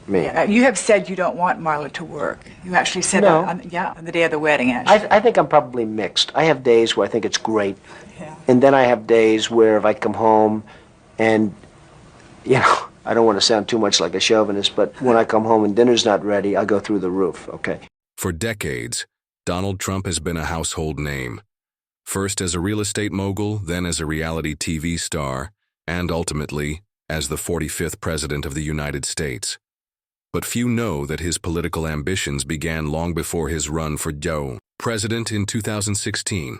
me. Yeah, you have said you don't want Marla to work. You actually said No. that on the day of the wedding, actually. I think I'm probably mixed. I have days where I think it's great, Yeah. and then I have days where if I come home and, I don't want to sound too much like a chauvinist, but when I come home and dinner's not ready, I go through the roof, okay? For decades, Donald Trump has been a household name. First as a real estate mogul, then as a reality TV star, and ultimately as the 45th President of the United States. But few know that his political ambitions began long before his run for president in 2016.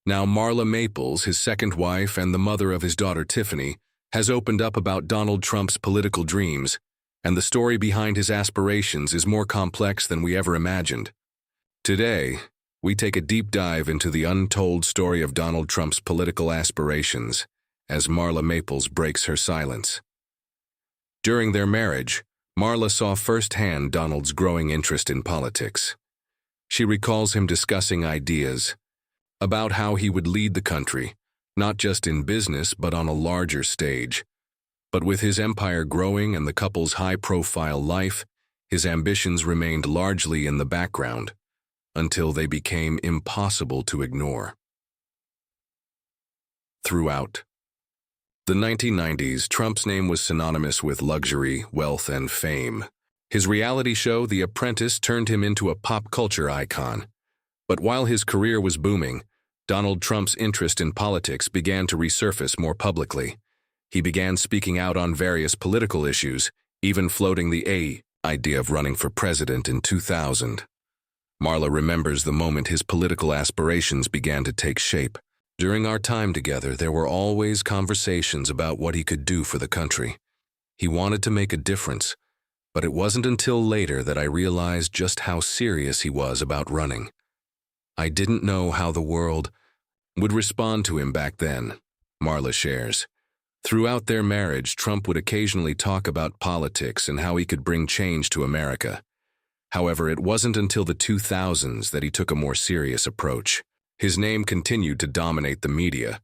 Now Marla Maples, his second wife and the mother of his daughter Tiffany, has opened up about Donald Trump's political dreams, and the story behind his aspirations is more complex than we ever imagined. Today, we take a deep dive into the untold story of Donald Trump's political aspirations as Marla Maples breaks her silence. During their marriage, Marla saw firsthand Donald's growing interest in politics. She recalls him discussing ideas about how he would lead the country, not just in business but on a larger stage. But with his empire growing and the couple's high-profile life, his ambitions remained largely in the background until they became impossible to ignore. Throughout the 1990s, Trump's name was synonymous with luxury, wealth, and fame. His reality show, The Apprentice, turned him into a pop culture icon. But while his career was booming, Donald Trump's interest in politics began to resurface more publicly. He began speaking out on various political issues, even floating the idea of running for president in 2000. Marla remembers the moment his political aspirations began to take shape. During our time together, there were always conversations about what he could do for the country. He wanted to make a difference, but it wasn't until later that I realized just how serious he was about running. I didn't know how the world would respond to him back then, Marla shares. Throughout their marriage, Trump would occasionally talk about politics and how he could bring change to America. However, it wasn't until the 2000s that he took a more serious approach. His name continued to dominate the media,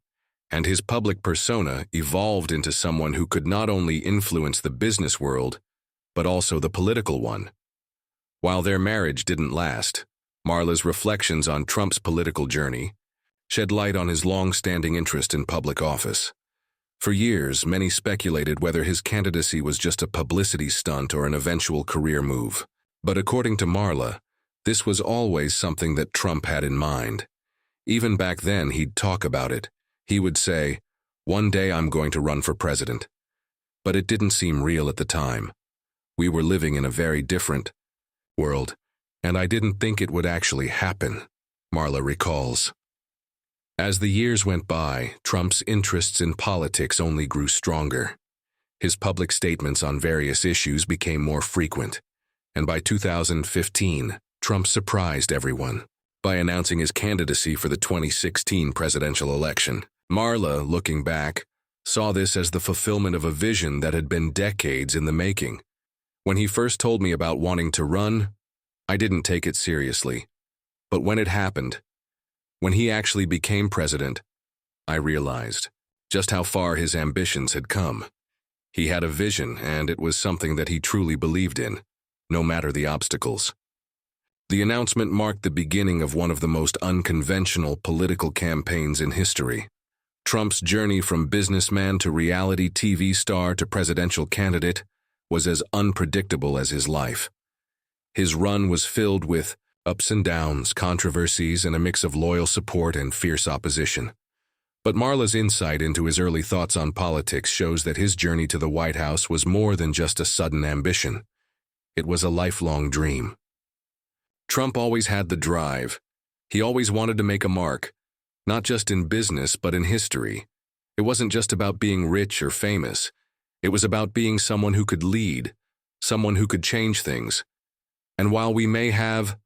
and his public persona evolved into someone who could not only influence the business world, but also the political one. While their marriage didn't last, Marla's reflections on Trump's political journey shed light on his long-standing interest in public office. For years, many speculated whether his candidacy was just a publicity stunt or an eventual career move. But according to Marla, this was always something that Trump had in mind. Even back then, he'd talk about it. He would say, "One day I'm going to run for president." But it didn't seem real at the time. We were living in a very different world, and I didn't think it would actually happen, Marla recalls. As the years went by, Trump's interests in politics only grew stronger. His public statements on various issues became more frequent, and by 2015, Trump surprised everyone by announcing his candidacy for the 2016 presidential election. Marla, looking back, saw this as the fulfillment of a vision that had been decades in the making. When he first told me about wanting to run, I didn't take it seriously. But when it happened, when he actually became president, I realized just how far his ambitions had come. He had a vision, and it was something that he truly believed in, no matter the obstacles. The announcement marked the beginning of one of the most unconventional political campaigns in history. Trump's journey from businessman to reality TV star to presidential candidate was as unpredictable as his life. His run was filled with ups and downs, controversies, and a mix of loyal support and fierce opposition. But Marla's insight into his early thoughts on politics shows that his journey to the White House was more than just a sudden ambition. It was a lifelong dream. Trump always had the drive. He always wanted to make a mark, not just in business but in history. It wasn't just about being rich or famous. It was about being someone who could lead, someone who could change things. And while we may have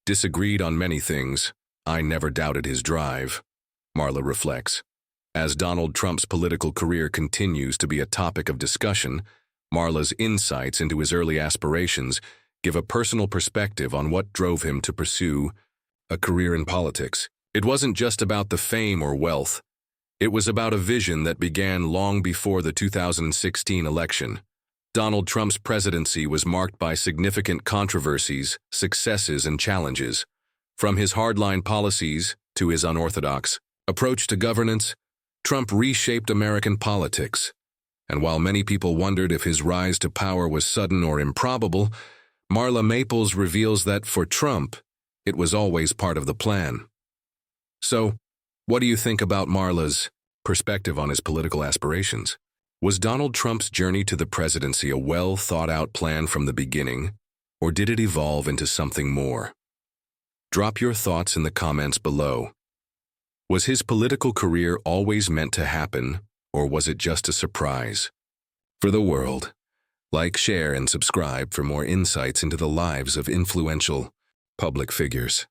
disagreed on many things, I never doubted his drive, Marla reflects. As Donald Trump's political career continues to be a topic of discussion, Marla's insights into his early aspirations give a personal perspective on what drove him to pursue a career in politics. It wasn't just about the fame or wealth. It was about a vision that began long before the 2016 election. Donald Trump's presidency was marked by significant controversies, successes, and challenges. From his hardline policies to his unorthodox approach to governance, Trump reshaped American politics. And while many people wondered if his rise to power was sudden or improbable, Marla Maples reveals that for Trump, it was always part of the plan. So, what do you think about Marla's perspective on his political aspirations? Was Donald Trump's journey to the presidency a well-thought-out plan from the beginning, or did it evolve into something more? Drop your thoughts in the comments below. Was his political career always meant to happen, or was it just a surprise? For the world, like, share, and subscribe for more insights into the lives of influential public figures.